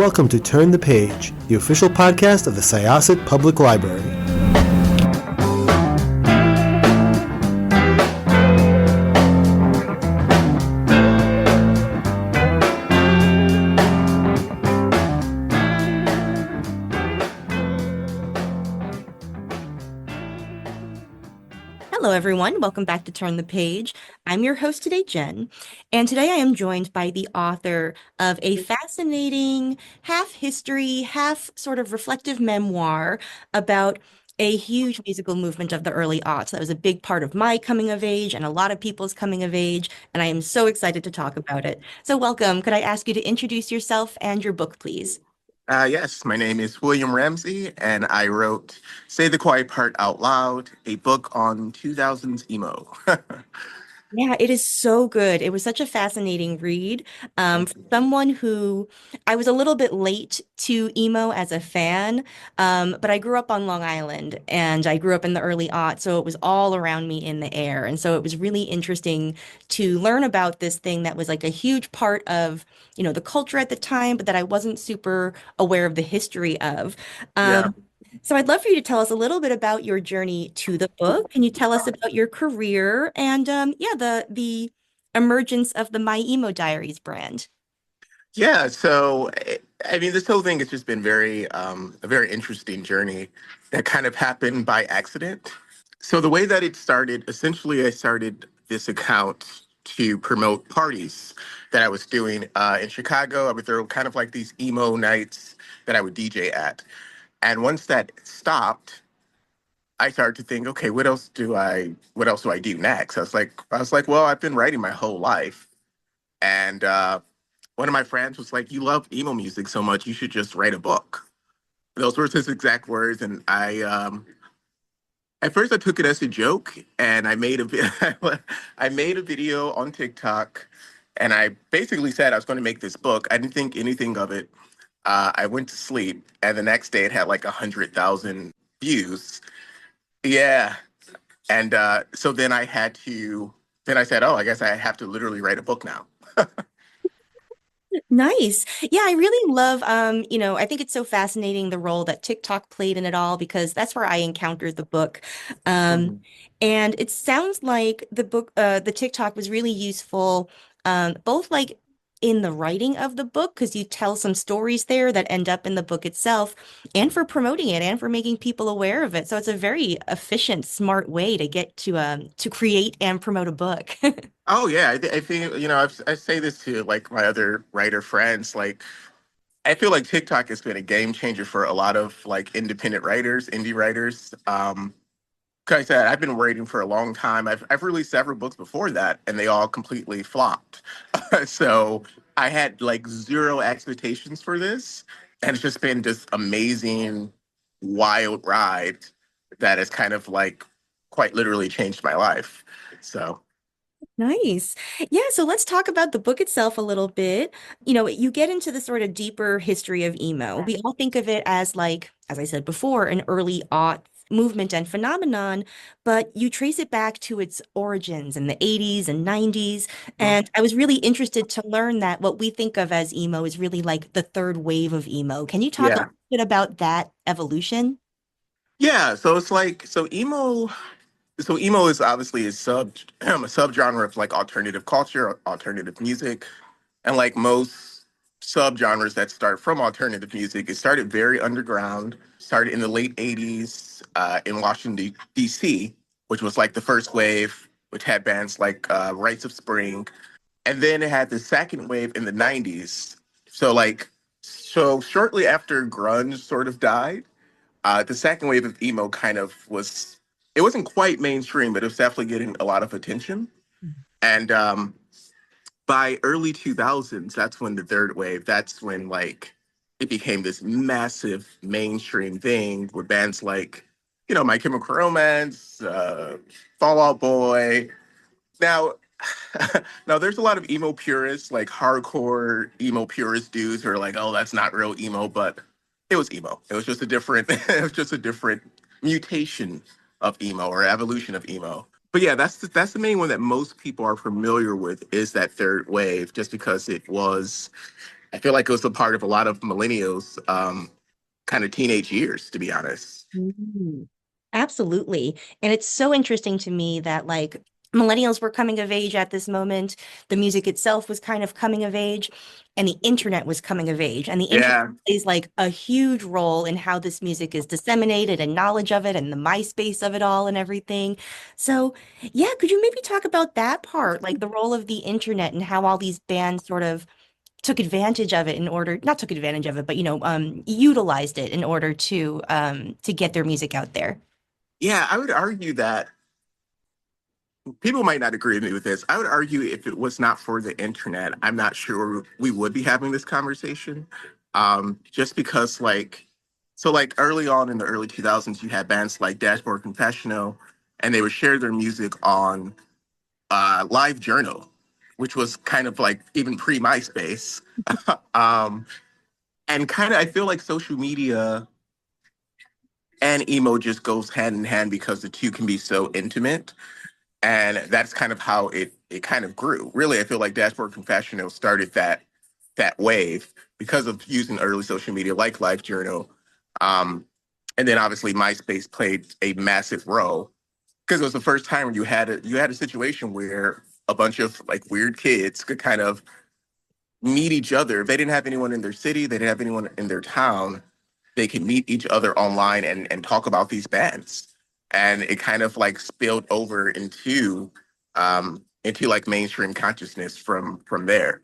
welcome to Turn the Page, the official podcast of the Syosset Public Library. Hello, everyone. Welcome back to Turn the Page. I'm your host today, Jen, and today I am joined by the author of a fascinating half history, half sort of reflective memoir about a huge musical movement of the early aughts. That was a big part of my coming of age and a lot of people's coming of age, and I am so excited to talk about it. So welcome. Could I ask you to introduce yourself and your book, please? Yes, my name is William Ramsey, and I wrote Say the Quiet Part Out Loud, a book on 2000s emo. Yeah, it is so good. It was such a fascinating read. For someone who I was a little bit late to emo as a fan, but I grew up on Long Island and I grew up in the early aughts, so it was all around me in the air. And so it was really interesting to learn about this thing that was like a huge part of, the culture at the time, but that I wasn't super aware of the history of. Yeah. So I'd love for you to tell us a little bit about your journey to the book. Can you tell us about your career and yeah, the emergence of the MyEmoDiaries brand? Yeah, so I mean, this whole thing has just been a very interesting journey that kind of happened by accident. So the way that it started, essentially, I started this account to promote parties that I was doing in Chicago. I would throw kind of like these emo nights that I would DJ at. And once that stopped, I started to think, okay, what else do I do next? I was like, well, I've been writing my whole life. And one of my friends was like, you love emo music so much, you should just write a book. Those were his exact words. And at first I took it as a joke and I made a video on TikTok and I basically said I was going to make this book. I didn't think anything of it. I went to sleep and the next day it had like 100,000 views. Yeah. And so then I said, oh, I guess I have to literally write a book now. Nice. Yeah, I really love I think it's so fascinating the role that TikTok played in it all because that's where I encountered the book. Um Mhm. and it sounds like the TikTok was really useful both like in the writing of the book because you tell some stories there that end up in the book itself and for promoting it and for making people aware of it. So it's a very efficient, smart way to get to create and promote a book. Oh yeah, I think I say this to like my other writer friends. Like I feel like TikTok has been a game changer for a lot of like independent writers, indie writers. 'Cause I said I've been writing for a long time. I've released several books before that, and they all completely flopped. So I had like zero expectations for this, and it's just been this amazing, wild ride that has kind of like quite literally changed my life. So Nice. Yeah, so let's talk about the book itself a little bit. You get into the sort of deeper history of emo. We all think of it as like, as I said before, an early aught movement and phenomenon, but you trace it back to its origins in the 80s and 90s. mhm. And I was really interested to learn that what we think of as emo is really like the third wave of emo. Can you talk a Yeah, little bit about that evolution? yeah. So emo is obviously a subgenre of like alternative culture, alternative music. And like most subgenres that start from alternative music, it started very underground, started in the late 80s in Washington, D.C., which was like the first wave, which had bands like Rites of Spring. And then it had the second wave in the 90s. So shortly after grunge sort of died, the second wave of emo it wasn't quite mainstream, but it was definitely getting a lot of attention. And by early 2000s, that's when like it became this massive mainstream thing with bands like, My Chemical Romance, Fall Out Boy. Now, now there's a lot of emo purists, like hardcore emo purist dudes who are like, oh, that's not real emo, but it was emo. It was just a different, it was just a different mutation of emo or evolution of emo. But yeah, that's the main one that most people are familiar with is that third wave, just because I feel like it was a part of a lot of millennials kind of teenage years, to be honest. Mhm. Absolutely. And it's so interesting to me that like millennials were coming of age at this moment. The music itself was kind of coming of age, and the internet was coming of age. And the internet Yeah. plays like a huge role in how this music is disseminated and knowledge of it and the MySpace of it all and everything. So, yeah, could you maybe talk about that part, like the role of the internet and how all these bands sort of took advantage of it in order, not took advantage of it, but utilized it in order to get their music out there. Yeah, I would argue that people might not agree with me with this. I would argue if it was not for the internet, I'm not sure we would be having this conversation. Just because, like early on in the early 2000s, you had bands like Dashboard Confessional, and they would share their music on Live Journal, which was kind of like even pre MySpace. um, and kind of, I feel like social media and emo just goes hand in hand because the two can be so intimate, and that's kind of how it kind of grew. Really, I feel like Dashboard Confessional started that wave because of using early social media like LiveJournal, um, and then obviously MySpace played a massive role because it was the first time when you had a situation where a bunch of like weird kids could kind of meet each other. If they didn't have anyone in their city, they didn't have anyone in their town, they could meet each other online and talk about these bands. And it kind of like spilled over into like mainstream consciousness from there.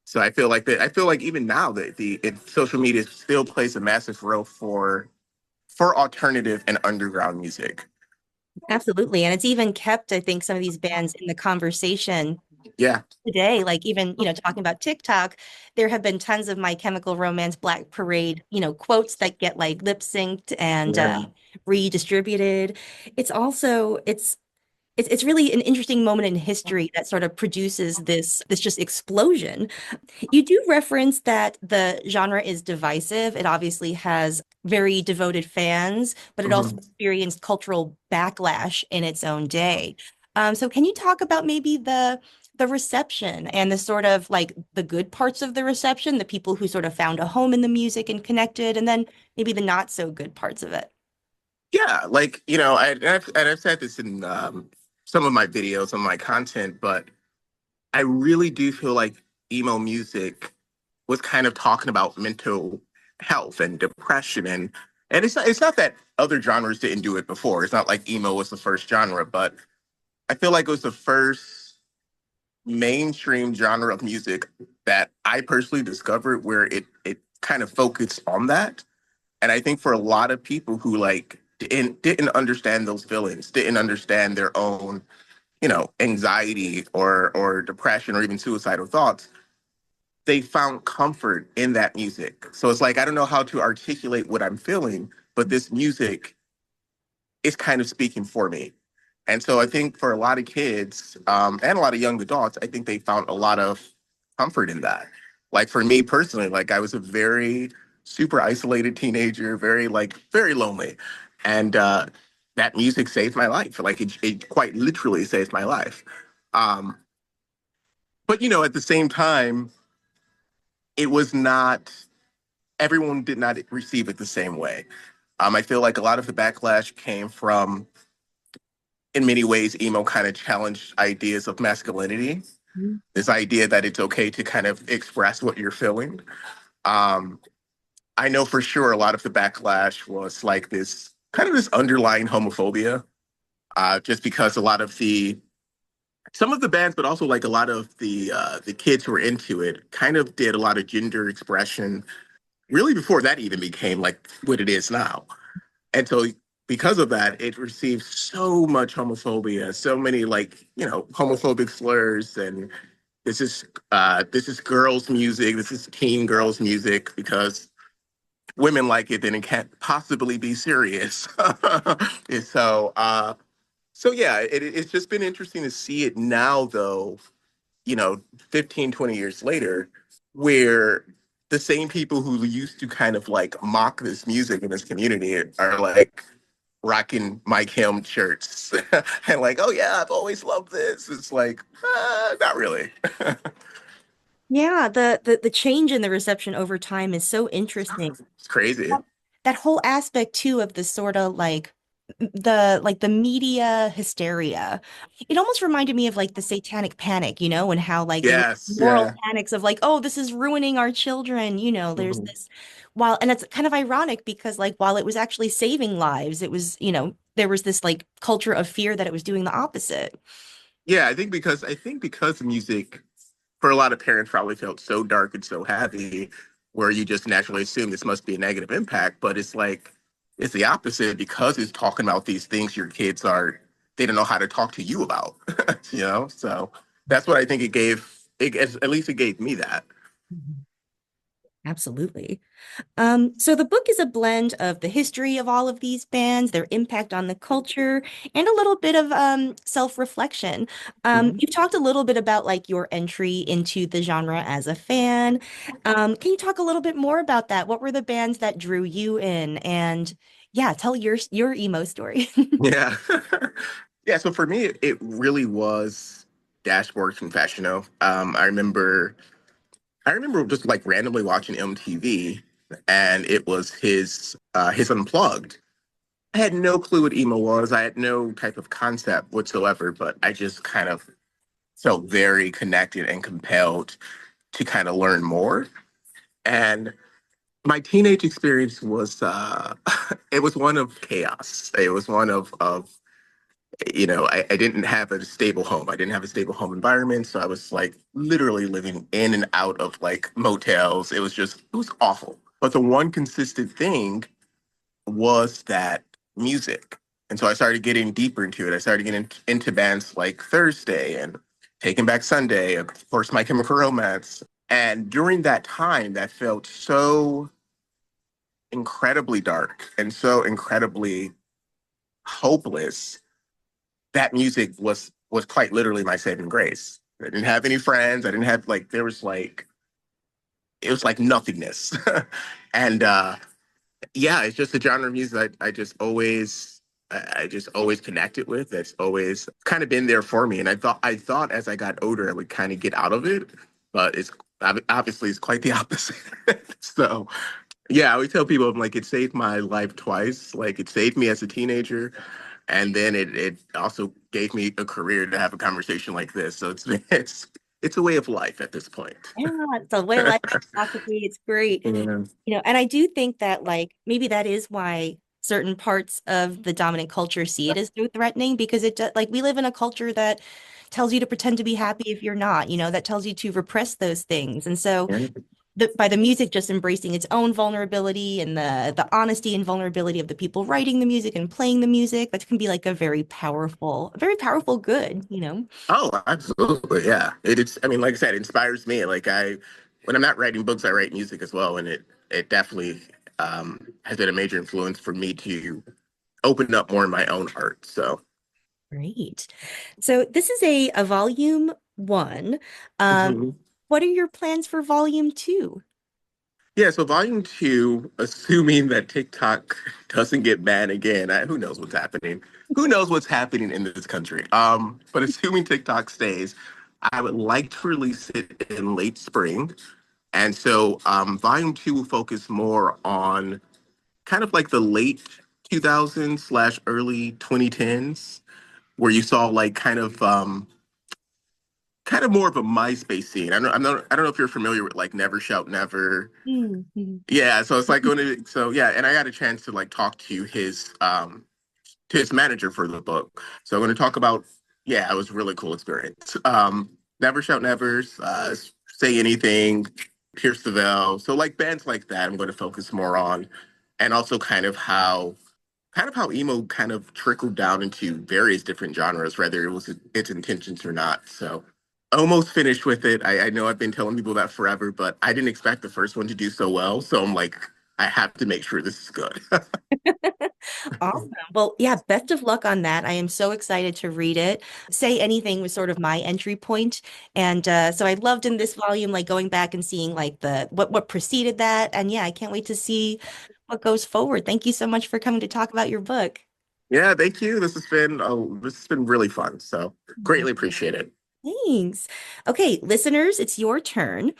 So I feel like even now that social media still plays a massive role for alternative and underground music. Absolutely. And it's even kept, I think, some of these bands in the conversation Yeah. today. Like even, talking about TikTok, there have been tons of My Chemical Romance Black Parade, quotes that get like lip synced and Yeah. redistributed. It's also it's really an interesting moment in history that sort of produces this just explosion. You do reference that the genre is divisive. It obviously has very devoted fans, but it also Mhm. experienced cultural backlash in its own day. So can you talk about maybe the reception and the sort of like the good parts of the reception, the people who sort of found a home in the music and connected, and then maybe the not so good parts of it? Yeah, like I've said this in some of my videos, some of my content, but I really do feel like emo music was kind of talking about mental health and depression, and it's not that other genres didn't do it before. It's not like emo was the first genre, but I feel like it was the first mainstream genre of music that I personally discovered where it kind of focused on that. And I think for a lot of people who like didn't understand those feelings, didn't understand their own, anxiety or depression or even suicidal thoughts, they found comfort in that music. So it's like I don't know how to articulate what I'm feeling, but this music is kind of speaking for me. And so I think for a lot of kids and a lot of young adults, I think they found a lot of comfort in that. Like for me personally, like I was a very super isolated teenager, very lonely. And that music saved my life. Like it quite literally saved my life. Um, but at the same time, it was not everyone did not receive it the same way. I feel like a lot of the backlash came from, in many ways, emo kind of challenged ideas of masculinity. This idea that it's okay to kind of express what you're feeling. Um, I know for sure a lot of the backlash was like this kind of this underlying homophobia, just because a lot of some of the bands, but also like a lot of the kids who were into it, kind of did a lot of gender expression really before that even became like what it is now. And so because of that, it received so much homophobia, so many like, homophobic slurs, and this is girls' music, this is teen girls' music because women like it, then it can't possibly be serious. And so yeah, it's just been interesting to see it now though, 15, 20 years later, where the same people who used to kind of like mock this music in this community are like rocking Mike Helm shirts and like, oh yeah, I've always loved this. It's like, not really. Yeah, the change in the reception over time is so interesting. It's crazy. That whole aspect too of the sort of like the media hysteria. It almost reminded me of like the Satanic Panic, and how like there were Yes, moral yeah. panics of like, oh, this is ruining our children, there's Mhm. this while and it's kind of ironic because like while it was actually saving lives, it was, there was this like culture of fear that it was doing the opposite. Yeah, I think because music for a lot of parents probably felt so dark and so heavy, where you just naturally assume this must be a negative impact, but it's like it's the opposite because it's talking about these things your kids are they don't know how to talk to you about, So that's what I think it gave. At least it gave me that. Mhm. Absolutely. So the book is a blend of the history of all of these bands, their impact on the culture, and a little bit of self-reflection. Mhm. You've talked a little bit about like your entry into the genre as a fan. Can you talk a little bit more about that? What were the bands that drew you in? And yeah, tell your emo story. Yeah. Yeah, so for me, it really was Dashboard Confessional. I remember just like randomly watching MTV, and it was his Unplugged. I had no clue what emo was. I had no type of concept whatsoever, but I just kind of felt very connected and compelled to kind of learn more. And my teenage experience was it was one of chaos. It was one of I didn't have a stable home. I didn't have a stable home environment. So I was like literally living in and out of like motels. It was awful. But the one consistent thing was that music. And so I started getting deeper into it. I started getting into bands like Thursday and Taking Back Sunday, of course, My Chemical Romance. And during that time, that felt so incredibly dark and so incredibly hopeless. That music was quite literally my saving grace. I didn't have any friends. I didn't have like there was like it was like nothingness. And yeah, it's just a genre of music I just always connected with. That's always kind of been there for me. And I thought as I got older I would kind of get out of it, but obviously it's quite the opposite. So yeah, I always tell people I'm like it saved my life twice. Like it saved me as a teenager, and then it also gave me a career to have a conversation like this. So it's a way of life at this point. Yeah, it's a way life philosophy. It's great. Yeah. And I do think that like maybe that is why certain parts of the dominant culture see it as so threatening because like we live in a culture that tells you to pretend to be happy if you're not, that tells you to repress those things. And so by the music just embracing its own vulnerability and the honesty and vulnerability of the people writing the music and playing the music, that can be like a very powerful good. Oh, absolutely. Yeah. I mean, like I said, it inspires me. When I'm not writing books, I write music as well. And it definitely has been a major influence for me to open up more in my own art. So, Great. So this is a volume one. Um, mhm. what are your plans for volume two? Yeah. So, volume two, assuming that TikTok doesn't get banned again, who knows what's happening? Who knows what's happening in this country? But assuming TikTok stays, I would like to release it in late spring. And so volume two will focus more on kind of like the late 2000s slash early 2010s, where you saw like kind of more of a MySpace scene. I don't know if you're familiar with like Never Shout Never. Mhm. Yeah, so it's like going to so yeah, and I got a chance to like talk to his manager for the book. So I'm going to talk about, yeah, it was a really cool experience. Never Shout Nevers, Say Anything, Pierce the Veil. So like bands like that, I'm going to focus more on, and also kind of how emo kind of trickled down into various different genres, whether it was its intentions or not. So almost finished with it. I know I've been telling people that forever, but I didn't expect the first one to do so well. So I'm like, I have to make sure this is good. Awesome. Well, yeah, best of luck on that. I am so excited to read it. Say Anything was sort of my entry point. And so I loved in this volume, like going back and seeing like the what preceded that. And yeah, I can't wait to see what goes forward. Thank you so much for coming to talk about your book. Yeah, thank you. This has been really fun. So greatly appreciate it. Thanks. Okay, listeners, it's your turn.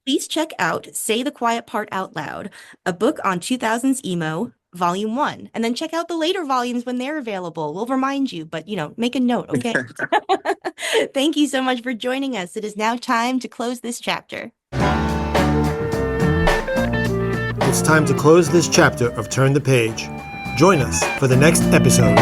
Please check out Say the Quiet Part Out Loud, a book on 2000s emo, Volume 1. And then check out the later volumes when they're available. We'll remind you, but make a note, okay? Thank you so much for joining us. It is now time to close this chapter. It's time to close this chapter of Turn the Page. Join us for the next episode.